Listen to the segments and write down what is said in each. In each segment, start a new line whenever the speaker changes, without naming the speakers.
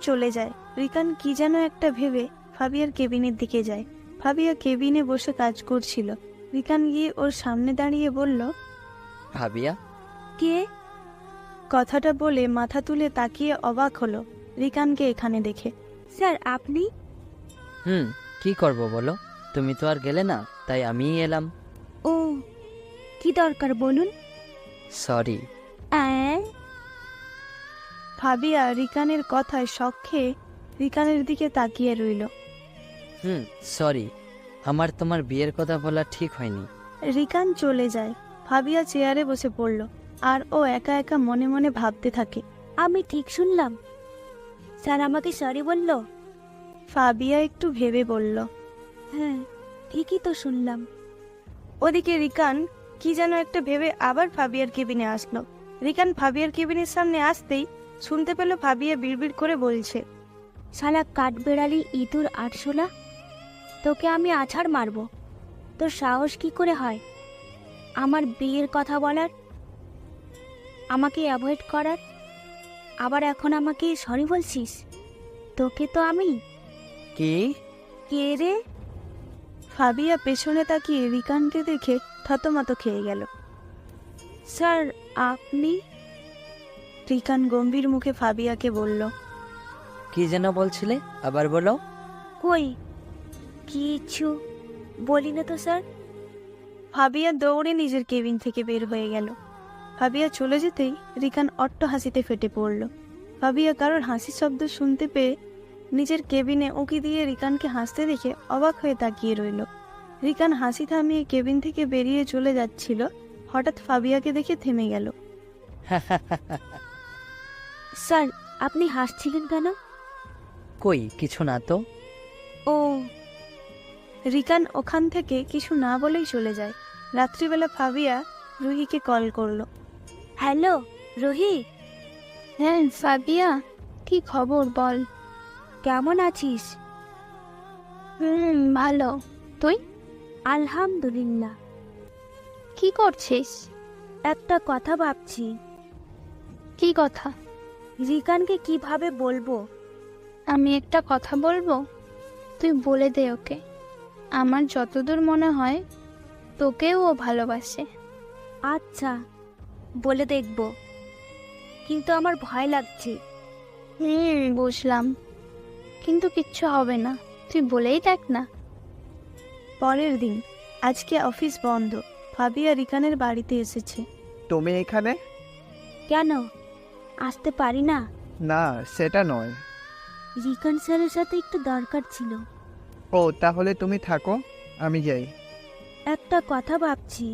চলে যায়। রিকান কি যেন একটা ভেবে ফাবিয়ার কেবিনের দিকে যায়। ফাবিয়া কেবিনে বসে কাজ করছিল। রিকান গিয়ে ওর সামনে দাঁড়িয়ে বলল,
ভাবিয়া।
কে?
কথাটা বলে মাথা তুলে তাকিয়ে অবাক হলো রিকানকে এখানে দেখে।
স্যার আপনি?
কি করব বলো, তুমি তো আর গেলে না, তাই আমিই এলাম।
ও, কি দরকার বলুন।
সরি।
ফাবিয়া রিকানের কথায় শক খেয়ে রিকানের দিকে তাকিয়ে রইল।
সরি, আমার তোমার বিয়ের কথা বলা ঠিক হয়নি।
রিকান চলে যায়। ফাবিয়া চেয়ারে বসে পড়ল আর ও একা একা মনে মনে ভাবতে থাকে।
আমি ঠিক শুনলাম? স্যার আমাকে সরি বলল?
ফাবিয়া একটু ভেবে বলল,
হ্যাঁ, ঠিকই তো শুনলাম।
ওদিকে রিকান কি যেন একটা ভেবে আবার ফাবিয়ার কেবিনে আসলো। রিকান ফাবিয়ার কেবিনের সামনে আসতেই শুনতে পেল ফাবিয়া বিড়বিড় করে বলছে,
শালা কাঠবেড়ালি ইঁদুর আটশোলা, তোকে আমি আছাড় মারব। তোর সাহস কি করে হয় আমার বিয়ের কথা বলার, আমাকে অ্যাভয়েড করার, আবার এখন আমাকে সরি বলছিস? তোকে তো আমি।
কি?
কে রে?
ফাবিয়া পেছনে তাকিয়ে রিকানকে দেখে থতমত খেয়ে গেল।
স্যার আপনি?
রিকান গম্ভীর মুখে ফাবিয়াকে বলল,
কি যেন বলছিলে, আবার বলো।
কই কিছু বলি না তো স্যার।
ফাবিয়া দৌড়ে নিজের কেবিন থেকে বের হয়ে গেল। ফাবিয়া চলে যেতেই রিকান অট্ট হাসিতে ফেটে পড়ল। ফাবিয়া কারোর হাসির শব্দ শুনতে পেয়ে নিজের কেবিনে উঁকি দিয়ে রিকানকে হাসতে দেখে অবাক হয়ে তাকিয়ে রইল। রিকান হাসি থামিয়ে কেবিন থেকে বেরিয়ে চলে যাচ্ছিল, হঠাৎ ফাবিয়াকে দেখে থেমে গেল।
স্যার আপনি হাসছিলেন কেন?
কই কিছু না তো।
ও।
রিকান ওখান থেকে কিছু না বলেই চলে যায়। রাত্রিবেলা ফাবিয়া রুহিকে কল করলো।
হ্যালো রুহি।
হ্যাঁ ফাবিয়া, কি খবর বল।
কেমন আছিস?
ভালো। তুই?
আলহামদুলিল্লাহ।
কি করছিস?
একটা কথা ভাবছি।
কি কথা?
রিকানকে কিভাবে বলবো?
আমি একটা কথা বলবো, তুই বলে দে ওকে। আমার যতদূর মনে হয় তোকেও ও ভালোবাসে।
আচ্ছা, বলে দেখব, কিন্তু আমার ভয় লাগছে।
বুঝলাম, কিন্তু কিচ্ছু হবে না, তুই বলেই দেখ না।
পরের দিন, আজকে অফিস বন্ধ। ফাবিয়া রিকানের বাড়িতে এসেছে।
তুমি এখানে?
কেন আসতে পারি না?
না, সেটা নয়।
রিকান স্যারের সাথে একটু দরকার ছিল।
ও, তাহলে তুমি থাকো, আমি যাই।
একটা কথা ভাবছি।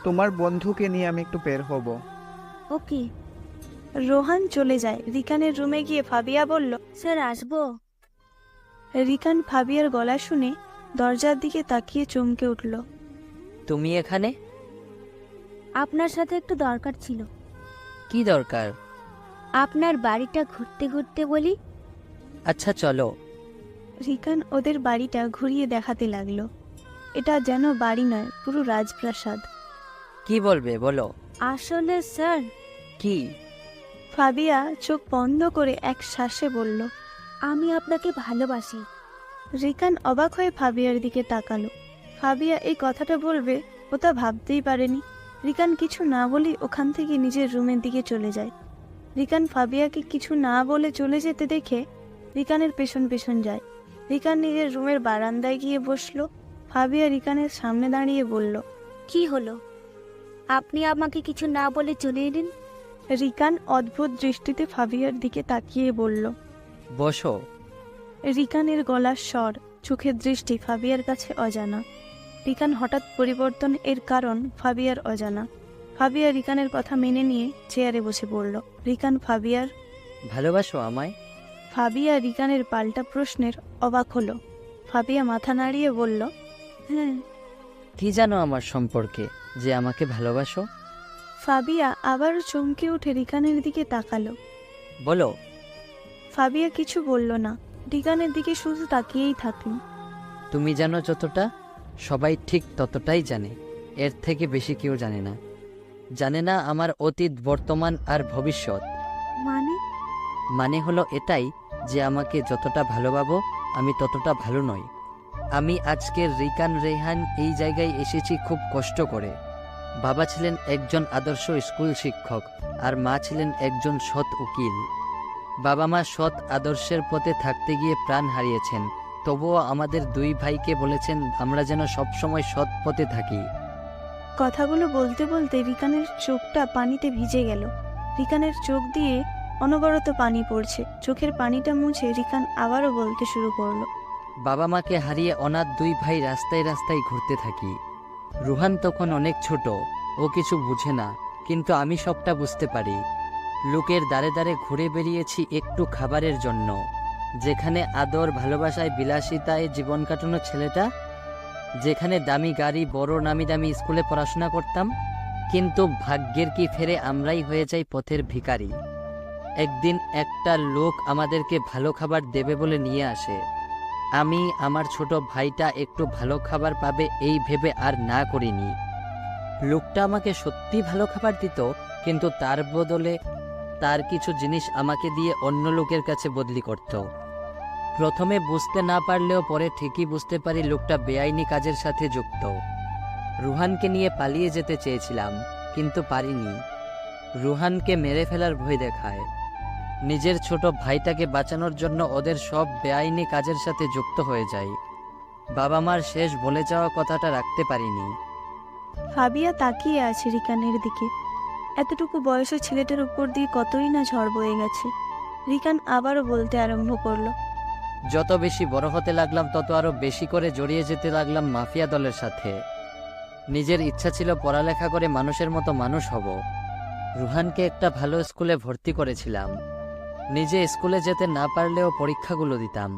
তোমার বন্ধুকে নিয়ে আমি একটু বের হব।
ওকে।
রোহান চলে যায়। রিকানের রুমে গিয়ে ফাবিয়া বলল,
স্যার আসবো?
রিকান ফাবিয়ার গলা শুনে দরজার দিকে তাকিয়ে চমকে উঠল।
তুমি এখানে?
আপনার সাথে একটু দরকার ছিল।
কি দরকার?
আপনার বাড়িটা ঘুরতে ঘুরতে বলি।
আচ্ছা চলো।
রিকান ওদের বাড়িটা ঘুরিয়ে দেখাতে লাগলো। এটা যেন বাড়ি নয়, পুরো রাজপ্রাসাদ।
কি বলবে বলো।
আসলে স্যার।
কি?
ফাবিয়া চোখ বন্ধ করে এক শ্বাসে বলল,
আমি আপনাকে ভালোবাসি।
রিকান অবাক হয়ে ফাবিয়ার দিকে তাকালো। ফাবিয়া এই কথাটা বলবে ও তা ভাবতেই পারেনি। রিকান কিছু না বলেই ওখান থেকে নিজের রুমের দিকে চলে যায়। রিকান ফাবিয়াকে কিছু না বলে চলে যেতে দেখে রিকানের পেছন পেছন যায়। রিকান নিজের রুমের বারান্দায় গিয়ে বসলো। ফাবিয়া রিকানের সামনে দাঁড়িয়ে বলল,
কি হলো? আপনি আমাকে কিছু না বলে চলে এলেন।
রিকান অদ্ভুত দৃষ্টিতে ফাবিয়ার দিকে তাকিয়ে বলল,
বসো।
রিকানের গলার স্বর, চোখের দৃষ্টি ফাবিয়ার কাছে অজানা। রিকান হঠাৎ পরিবর্তন এর কারণ ফাবিয়ার অজানা। ফাবিয়া রিকানের কথা মেনে নিয়ে চেয়ারে বসে পড়ল। রিকান ফাবিয়ার
ভালোবাসো আমায়?
ফাবিয়া রিকানের পাল্টা প্রশ্নের অবাক হলো। ফাবিয়া মাথা নাড়িয়ে বলল, হ্যাঁ।
কি জানো আমার সম্পর্কে যে আমাকে ভালোবাসো?
ফাবিয়া আবারও চমকে উঠে রিকানের দিকে তাকালো।
বলো।
ফাবিয়া কিছু বলল না, রিকানের দিকে শুধু তাকিয়েই থাকল।
তুমি জানো যতটা, সবাই ঠিক ততটাই জানে, এর থেকে বেশি কেউ জানে না। জানে না আমার অতীত, বর্তমান আর ভবিষ্যৎ।
মানে?
মানে হলো এটাই যে আমাকে যতটা ভালোবাসো আমি ততটা ভালো নই। আমি আজকের রিকান রেহান এই জায়গায় এসেছি খুব কষ্ট করে। বাবা ছিলেন একজন আদর্শ স্কুল শিক্ষক আর মা ছিলেন একজন সৎ উকিল। বাবা মা সৎ আদর্শের পথে থাকতে গিয়ে প্রাণ হারিয়েছেন, তবুও আমাদের দুই ভাইকে বলেছেন আমরা যেন সবসময় সৎ পথে থাকি।
কথাগুলো বলতে বলতে রিকানের চোখটা পানিতে ভিজে গেল। রিকানের চোখ দিয়ে অনবরত পানি পড়ছে। চোখের পানিটা মুছে রিকান আবারও বলতে শুরু করলো।
বাবা মাকে হারিয়ে অনাথ দুই ভাই রাস্তায় রাস্তায় ঘুরতে থাকি। রুহান তখন অনেক ছোট, ও কিছু বুঝে না, কিন্তু আমি সবটা বুঝতে পারি। লোকের দ্বারে দ্বারে ঘুরে বেরিয়েছি একটু খাবারের জন্য, যেখানে আদর ভালোবাসায় বিলাসিতায় জীবন কাটানো ছেলেটা, যেখানে দামি গাড়ি বড় নামি দামি স্কুলে পড়াশোনা করতাম। কিন্তু ভাগ্যের কি ফেরে আমরাই হয়ে যাই পথের ভিখারি। একদিন একটা লোক আমাদেরকে ভালো খাবার দেবে বলে নিয়ে আসে। আমি আমার ছোট ভাইটা একটু ভালো খাবার পাবে এই ভেবে আর না করিনি। লোকটা আমাকে সত্যি ভালো খাবার দিত, কিন্তু তার বদলে তার কিছু জিনিস আমাকে দিয়ে অন্য লোকের কাছে বদলি করত। প্রথমে বুঝতে না পারলেও পরে ঠিকই বুঝতে পারি লোকটা বেআইনি কাজের সাথে যুক্ত। রুহানকে নিয়ে পালিয়ে যেতে চেয়েছিলাম, কিন্তু পারিনি। রুহানকে মেরে ফেলার ভয় দেখায়। নিজের ছোট ভাইটাকে বাঁচানোর জন্য ওদের সব বেআইনি কাজের সাথে যুক্ত হয়ে যায়। বাবা মার শেষ বলে যাওয়া কথাটা রাখতে পারিনি।
ফাবিয়া তাকিয়ে আছে রিকানের দিকে। এতটুকু বয়সের ছেলেটার উপর দিয়ে কতই না ঝড় বয়ে গেছে। রিকান আবারও বলতে আরম্ভ করলো।
যত বেশি বড় হতে লাগলাম তত আরো বেশি করে জড়িয়ে যেতে লাগলাম মাফিয়া দলের সাথে। নিজের ইচ্ছা ছিল পড়ালেখা করে মানুষের মতো মানুষ হব। রুহানকে একটা ভালো স্কুলে ভর্তি করেছিলাম। নিজে স্কুলে যেতে না পারলেও পরীক্ষাগুলো দিতাম,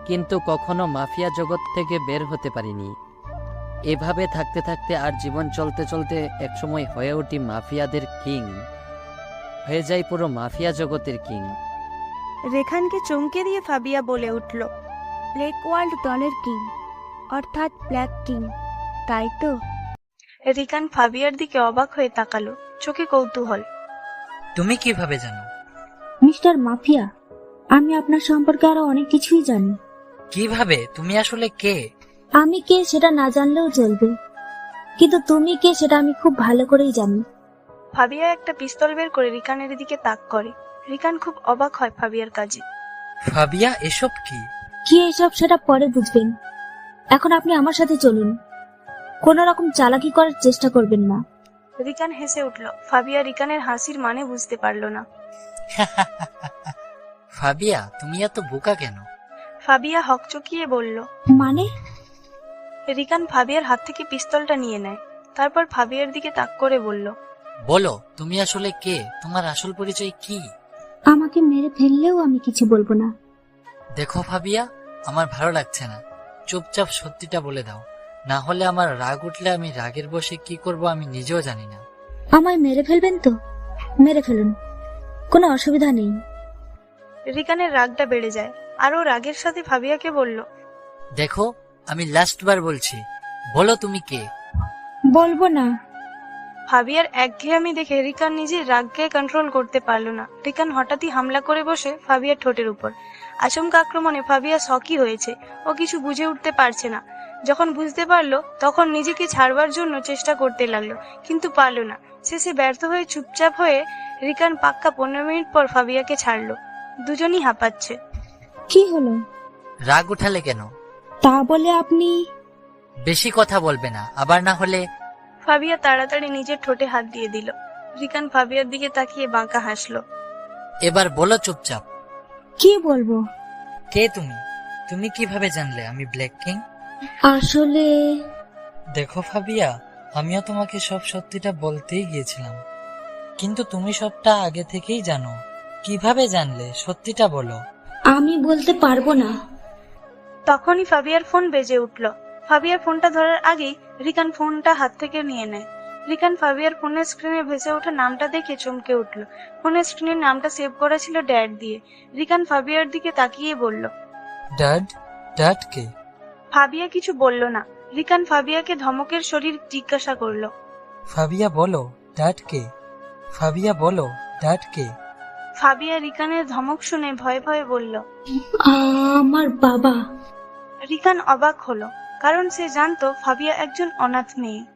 কিন্তু কখনো মাফিয়া জগৎ থেকে বের হতে পারিনি। এভাবে থাকতে থাকতে আর জীবন চলতে চলতে একসময় হয়ে উঠি মাফিয়াদের কিং, হয়ে যাই পুরো মাফিয়া জগতের কিং।
রেখানকে চমকে দিয়ে ফাবিয়া বলে উঠল।
ব্ল্যাক ওয়ার্ল্ড দলের কিং, অর্থাৎ ব্ল্যাক কিং, তাই তো?
রিকান ফাবিয়ার দিকে অবাক হয়ে তাকালো, চোখে কৌতূহল।
তুমি কিভাবে জানো?
মিস্টার মাফিয়া, আমি আপনার সম্পর্কে আরো অনেক কিছুই জানি।
কিভাবে? তুমি আসলে কে?
আমি কে সেটা না জানলেও চলবে, কিন্তু তুমি কে সেটা আমি খুব ভালো করেই জানি।
ফাবিয়া একটা পিস্তল বের করে রিকানের দিকে তাক করে। রিকান খুব অবাক হয় ফাবিয়ার কাজে।
ফাবিয়া, এসব কি?
কি এসব সেটা পরে বুঝবেন, এখন আপনি আমার সাথে চলুন। কোনো রকম চালাকি করার চেষ্টা করবেন না।
রিকান হেসে উঠল। ফাবিয়া রিকানের হাসির মানে বুঝতে পারল না।
ফাবিয়া, তুমি এত বোকা কেন?
ফাবিয়া হকচকিয়ে বলল।
মানে?
রিকান ফাবিয়ার হাত থেকে পিস্তলটা নিয়ে নেয়, তারপর ফাবিয়ার দিকে তাক করে বলল।
বলো, তুমি আসলে কে? তোমার আসল পরিচয় কি?
আমাকে মেরে ফেললেও আমি কিছু বলবো না।
দেখো ফাবিয়া, আমার ভালো লাগছে না। চুপচাপ সত্যিটা বলে দাও, না হলে আমার রাগ উঠলে আমি রাগের বশে কি করব আমি নিজেও জানি না।
আমায় মেরে ফেলবেন তো? মেরে ফেলুন, কোনো অসুবিধা নেই।
রিকানের রাগটা বেড়ে যায়, আর ও রাগের সাথে ফাবিয়াকে বলল।
দেখো, আমি লাস্ট বার বলছি, বলো তুমি কে?
বলবো না।
ফাবিয়ার একঘেয়েমি দেখে রিকান নিজের রাগকে কন্ট্রোল করতে পারল না। রিকান হঠাৎই হামলা করে বসে ফাবিয়ার ঠোঁটের উপর। আচমকা আক্রমণে ফাবিয়া শকই হয়েছে, ও কিছু বুঝে উঠতে পারছে না। যখন বুঝতে পারলো তখন নিজেকে ছাড়বার জন্য চেষ্টা করতে লাগলো, কিন্তু পারলো না। শেষে ব্যর্থ হয়ে চুপচাপ হয়ে রিকান পাক্কা 15 মিনিট পর ফাবিয়াকে ছাড়লো। দুজনই হাঁপাচ্ছে।
কি হলো?
রাগ উঠালে কেন?
তা বলে আপনি?
বেশি কথা বলবে না, আবার না হলে।
ফাবিয়া তাড়াতাড়ি নিজের ঠোঁটে হাত দিয়ে দিল। রিকান ফাবিয়ার দিকে তাকিয়ে বাঁকা হাসলো।
এবার বলো চুপচাপ।
কি বলবো?
কে তুমি? তুমি কিভাবে জানলে আমি ব্ল্যাক কিং?
আসলে
দেখো ফাবিয়া, আমিও তোমাকে সব সত্যিটা বলতেই গিয়েছিলাম, কিন্তু তুমি সবটা আগে থেকেই জানো। কিভাবে জানলে? সত্যিটা বলো।
আমি বলতে পারবো না।
তখনই ফাবিয়ার ফোন বেজে উঠল। ফাবিয়ার ফোনটা ধরার আগেই রিকান ফোনটা হাত থেকে নিয়ে নেয়। রিকান ফাবিয়ার ফোনের স্ক্রিনে ভেসে ওঠা নামটা দেখে চমকে উঠল। ফোনের স্ক্রিনের নামটা সেভ করা ছিল ড্যাড দিয়ে। রিকান ফাবিয়ার দিকে তাকিয়ে বলল।
ড্যাড? ড্যাড কে?
ফাবিয়া কিছু বলল না। রিকান ফাবিয়াকে ধমকের শরীর জিজ্ঞাসা করলো।
ফাবিয়া বলো, ড্যাড কে? ফাবিয়া বলো, ড্যাড কে?
ফাবিয়া রিকানের ধমক শুনে ভয়ে ভয়ে বলল।
আমার বাবা।
রিকান অবাক হলো, কারণ সে জানতো ফাবিয়া একজন অনাথ মেয়ে।